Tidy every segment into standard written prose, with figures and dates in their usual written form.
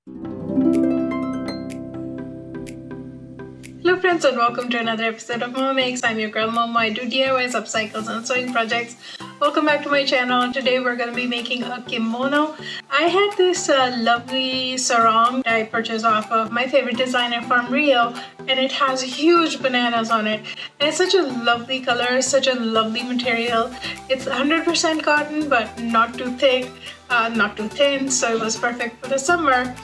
Hello friends and welcome to another episode of Momo Makes. I'm your girl Momo. I do DIYs, upcycles and sewing projects. Welcome back to my channel. Today we're going to be making a kimono. I had this lovely sarong that I purchased off of my favorite designer from Rio, and it has huge bananas on it. And it's such a lovely color, such a lovely material. It's 100% cotton but not too thick, not too thin, so it was perfect for the summer.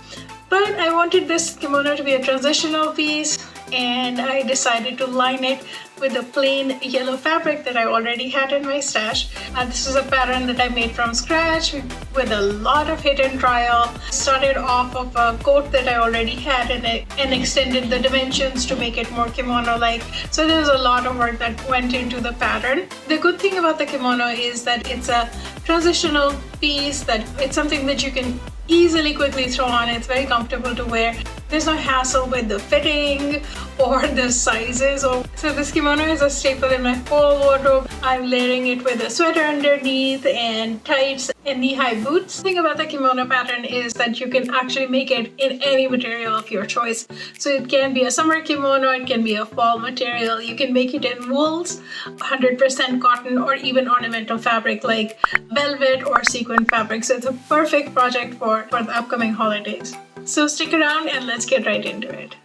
But I wanted this kimono to be a transitional piece, and I decided to line it with the plain yellow fabric that I already had in my stash. This is a pattern that I made from scratch with a lot of hit and trial. Started off of a coat that I already had and extended the dimensions to make it more kimono-like. So there's a lot of work that went into the pattern. The good thing about the kimono is that it's a transitional piece, that it's something that you can easily quickly throw on. It's very comfortable to wear. There's no hassle with the fitting or the sizes. So this kimono is a staple in my fall wardrobe. I'm layering it with a sweater underneath and tights and knee-high boots. The thing about the kimono pattern is that you can actually make it in any material of your choice. So it can be a summer kimono, it can be a fall material. You can make it in wools, 100% cotton, or even ornamental fabric like velvet or sequin fabric. So it's a perfect project for the upcoming holidays. So stick around and let's get right into it.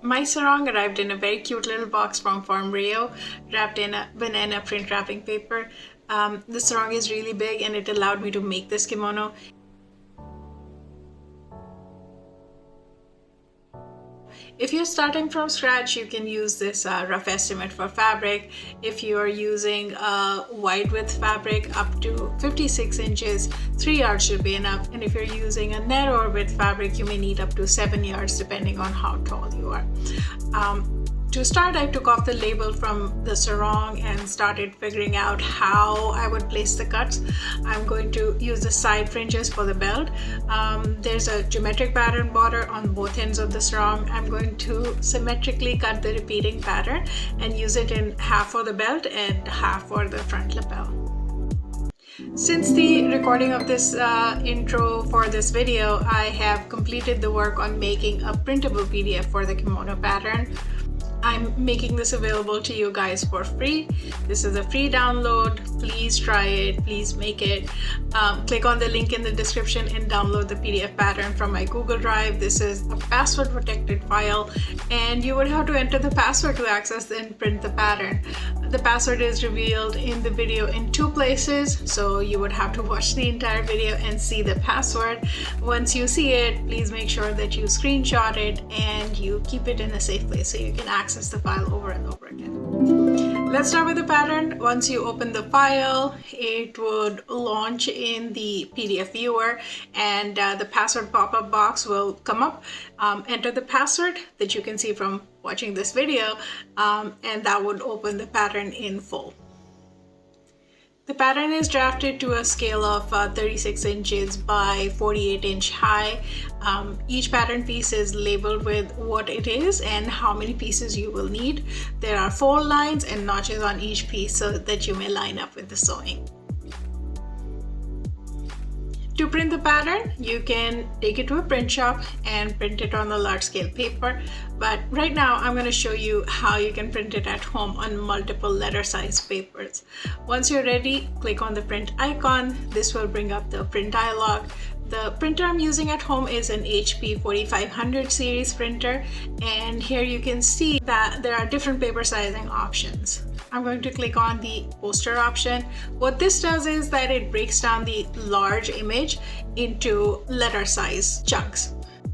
My sarong arrived in a very cute little box from Farm Rio, wrapped in a banana print wrapping paper. The sarong is really big and it allowed me to make this kimono. If you're starting from scratch, you can use this rough estimate for fabric. If you are using wide width fabric up to 56 inches, 3 yards should be enough. And if you're using a narrower width fabric, you may need up to 7 yards depending on how tall you are. To start, I took off the label from the sarong and started figuring out how I would place the cuts. I'm going to use the side fringes for the belt. There's a geometric pattern border on both ends of the sarong. I'm going to symmetrically cut the repeating pattern and use it in half for the belt and half for the front lapel. Since the recording of this intro for this video, I have completed the work on making a printable PDF for the kimono pattern. I'm making this available to you guys for free. This is a free download. Please try it. Please make it. Click on the link in the description and download the PDF pattern from my Google Drive. This is a password protected file, and you would have to enter the password to access and print the pattern. The password is revealed in the video in 2 places, so you would have to watch the entire video and see the password. Once you see it, please make sure that you screenshot it and you keep it in a safe place so you can access the file over and over again. Let's start with the pattern. Once you open the file, it would launch in the PDF viewer, and the password pop-up box will come up. Enter the password that you can see from watching this video, and that would open the pattern in full. The pattern is drafted to a scale of 36 inches by 48 inch high. Each pattern piece is labeled with what it is and how many pieces you will need. There are 4 lines and notches on each piece so that you may line up with the sewing. To print the pattern, you can take it to a print shop and print it on a large scale paper. But right now, I'm going to show you how you can print it at home on multiple letter size papers. Once you're ready, click on the print icon. This will bring up the print dialog. The printer I'm using at home is an HP 4500 series printer, and here you can see that there are different paper sizing options. I'm going to click on the poster option. What this does is that it breaks down the large image into letter size chunks.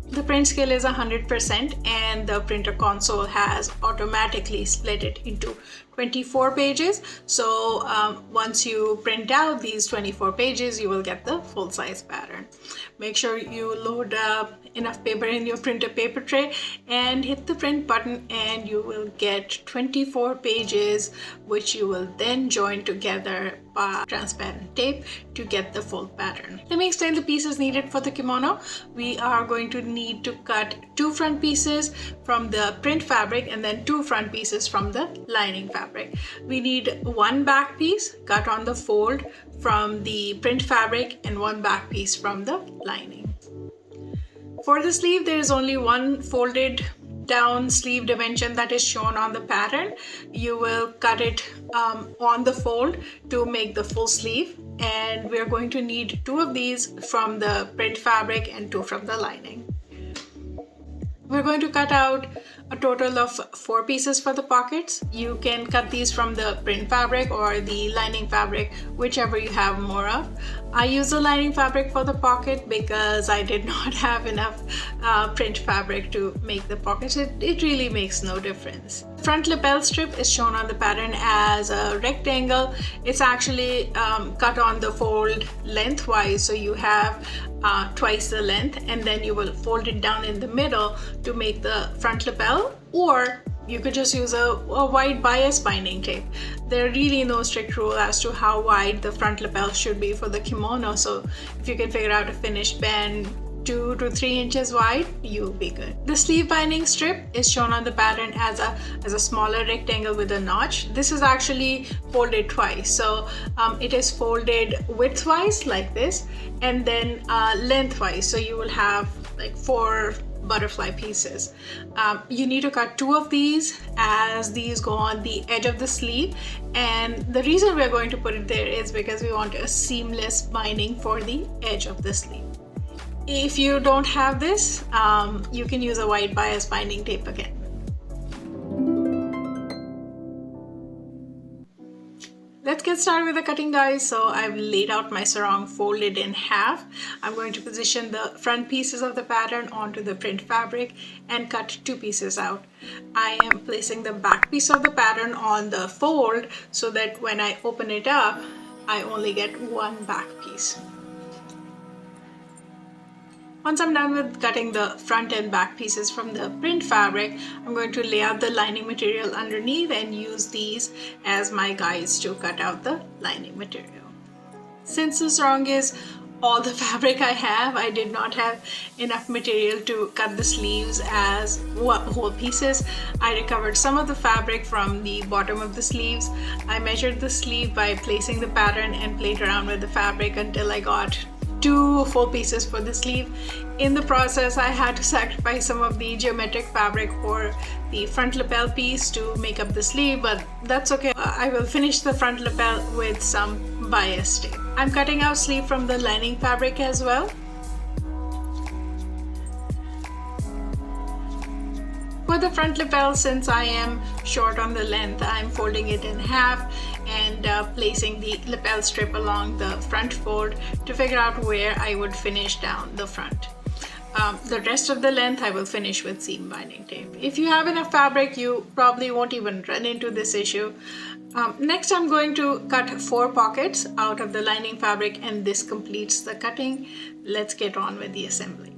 The print scale is 100%, and the printer console has automatically split it into 24 pages. So once you print out these 24 pages, you will get the full size pattern. Make sure you load enough paper in your printer paper tray and hit the print button, and you will get 24 pages, which you will then join together by transparent tape to get the full pattern. Let me explain the pieces needed for the kimono. We are going to need to cut 2 front pieces from the print fabric and then 2 front pieces from the lining fabric. fabric. We need one back piece cut on the fold from the print fabric and one back piece from the lining. For the sleeve, there is only one folded down sleeve dimension that is shown on the pattern. You will cut it on the fold to make the full sleeve, and we are going to need two of these from the print fabric and two from the lining. We're going to cut out a total of 4 pieces for the pockets. You can cut these from the print fabric or the lining fabric, whichever you have more of. I use the lining fabric for the pocket because I did not have enough print fabric to make the pockets. It really makes no difference. Front lapel strip is shown on the pattern as a rectangle. It's actually cut on the fold lengthwise, so you have twice the length, and then you will fold it down in the middle to make the front lapel, or you could just use a wide bias binding tape. There are really no strict rule as to how wide the front lapel should be for the kimono, so if you can figure out a finished band 2 to 3 inches wide, you'll be good. The sleeve binding strip is shown on the pattern as a smaller rectangle with a notch. This is actually folded twice, so it is folded widthwise like this, and then lengthwise, so you will have like 4 butterfly pieces. You need to cut 2 of these as these go on the edge of the sleeve, and the reason we're going to put it there is because we want a seamless binding for the edge of the sleeve. If you don't have this, you can use a wide bias binding tape again. Let's get started with the cutting, guys. So I've laid out my sarong folded in half. I'm going to position the front pieces of the pattern onto the print fabric and cut 2 pieces out. I am placing the back piece of the pattern on the fold so that when I open it up, I only get one back piece. Once I'm done with cutting the front and back pieces from the print fabric, I'm going to lay out the lining material underneath and use these as my guides to cut out the lining material. Since the sarong is all the fabric I have, I did not have enough material to cut the sleeves as whole pieces. I recovered some of the fabric from the bottom of the sleeves. I measured the sleeve by placing the pattern and played around with the fabric until I got 2 full pieces for the sleeve. In the process, I had to sacrifice some of the geometric fabric for the front lapel piece to make up the sleeve, but that's okay. I will finish the front lapel with some bias tape. I'm cutting out sleeve from the lining fabric as well. For the front lapel, since I am short on the length, I'm folding it in half and placing the lapel strip along the front fold to figure out where I would finish down the front. The rest of the length I will finish with seam binding tape. If you have enough fabric, you probably won't even run into this issue. Next, I'm going to cut 4 pockets out of the lining fabric, and this completes the cutting. Let's get on with the assembly.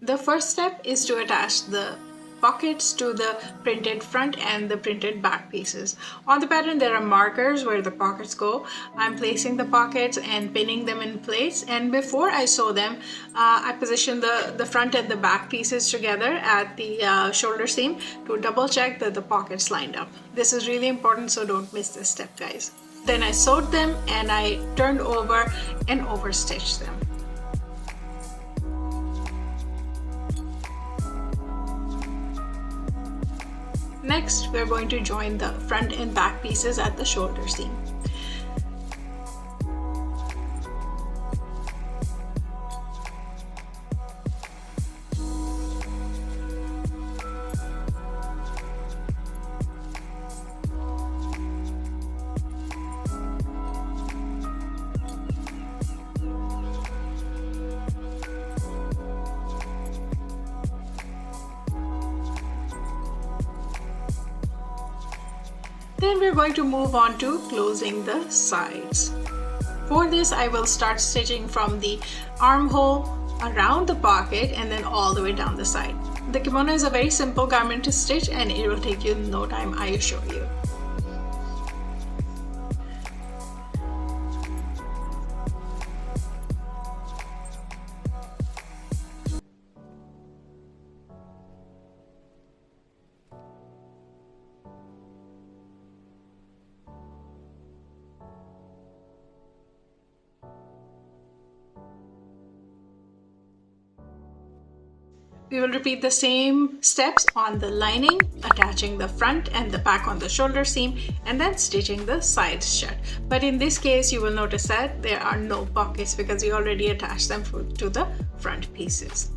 The first step is to attach the pockets to the printed front and the printed back pieces. On the pattern, there are markers where the pockets go. I'm placing the pockets and pinning them in place, and before I sew them, I position the front and the back pieces together at the shoulder seam to double check that the pockets lined up. This is really important, so don't miss this step, guys. Then I sewed them and I turned over and overstitched them. Next, we're going to join the front and back pieces at the shoulder seam. Then we're going to move on to closing the sides. For this, I will start stitching from the armhole around the pocket and then all the way down the side. The kimono is a very simple garment to stitch and it will take you no time, I assure you. We will repeat the same steps on the lining, attaching the front and the back on the shoulder seam, and then stitching the sides shut. But in this case, you will notice that there are no pockets because we already attached them to the front pieces.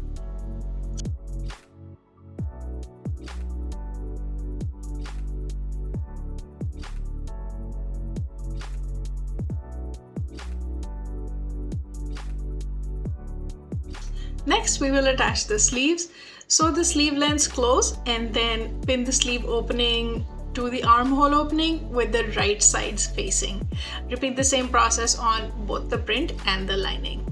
Next, we will attach the sleeves. Sew the sleeve lengths close and then pin the sleeve opening to the armhole opening with the right sides facing. Repeat the same process on both the print and the lining.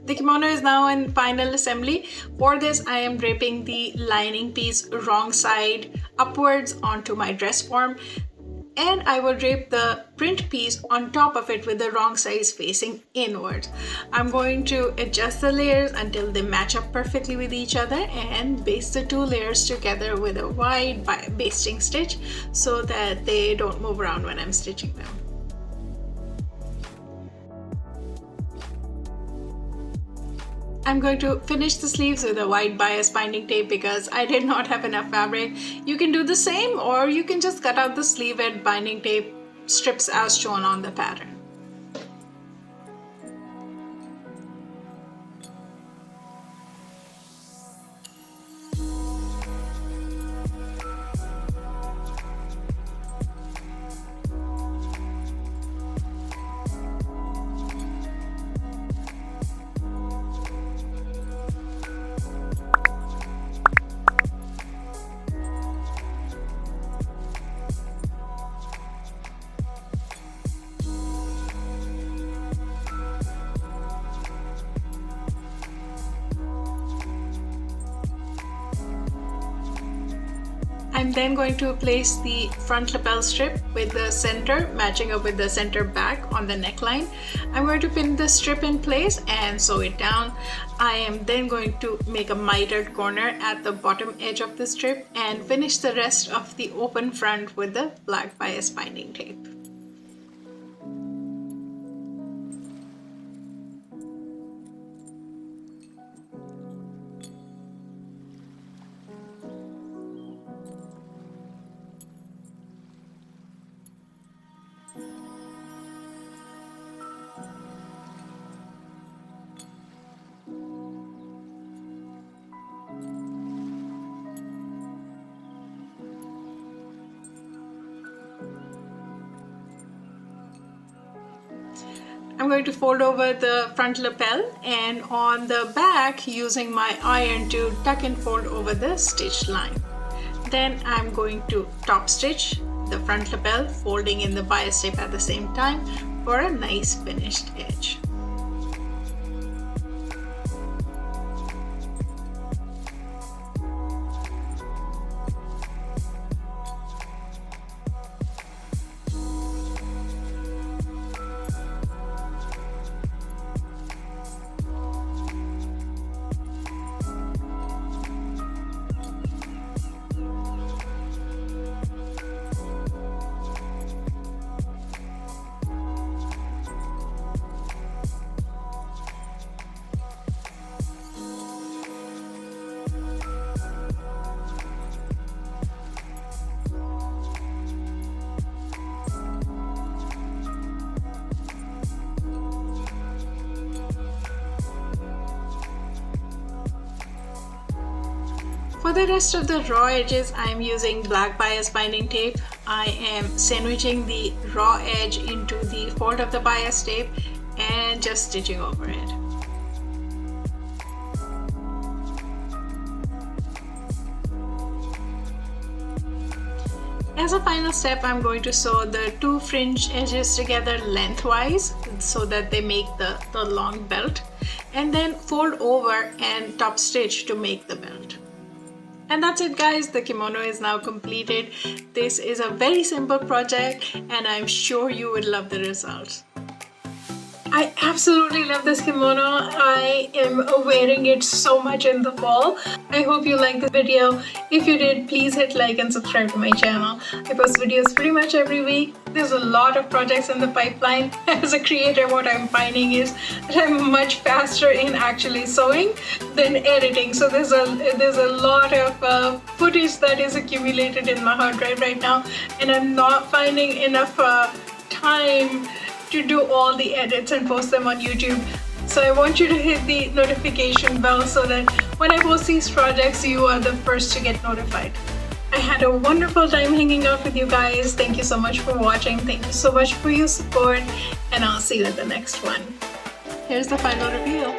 The kimono is now in final assembly. For this, I am draping the lining piece wrong side upwards onto my dress form, and I will drape the print piece on top of it with the wrong sides facing inwards. I'm going to adjust the layers until they match up perfectly with each other and baste the two layers together with a wide basting stitch so that they don't move around when I'm stitching them. I'm going to finish the sleeves with a wide bias binding tape because I did not have enough fabric. You can do the same, or you can just cut out the sleeve and binding tape strips as shown on the pattern. I'm then going to place the front lapel strip with the center matching up with the center back on the neckline. I'm going to pin the strip in place and sew it down. I am then going to make a mitered corner at the bottom edge of the strip and finish the rest of the open front with the black bias binding tape. I'm going to fold over the front lapel and on the back using my iron to tuck and fold over the stitch line. Then I'm going to top stitch the front lapel, folding in the bias tape at the same time for a nice finished edge. For the rest of the raw edges, I am using black bias binding tape. I am sandwiching the raw edge into the fold of the bias tape and just stitching over it. As a final step, I'm going to sew the two fringe edges together lengthwise so that they make the long belt, and then fold over and top stitch to make the belt. And that's it, guys. The kimono is now completed. This is a very simple project and I'm sure you would love the results. I absolutely love this kimono. I am wearing it so much in the fall. I hope you liked the video. If you did, please hit like and subscribe to my channel. I post videos pretty much every week. There's a lot of projects in the pipeline. As a creator, what I'm finding is that I'm much faster in actually sewing than editing. So there's a lot of footage that is accumulated in my hard drive right now, and I'm not finding enough time to do all the edits and post them on YouTube. So I want you to hit the notification bell so that when I post these projects, you are the first to get notified. I had a wonderful time hanging out with you guys. Thank you so much for watching. Thank you so much for your support, and I'll see you at the next one. Here's the final reveal.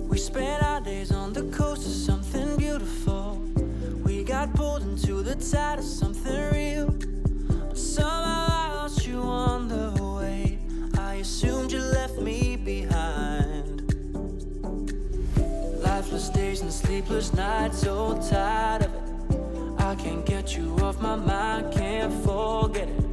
We spent our days on the coast of something beautiful. We got pulled into the tide of something real. But somehow I lost you on the way. I assumed you left me behind. Lifeless days and sleepless nights, so tired of it. I can't get you off my mind, can't forget it.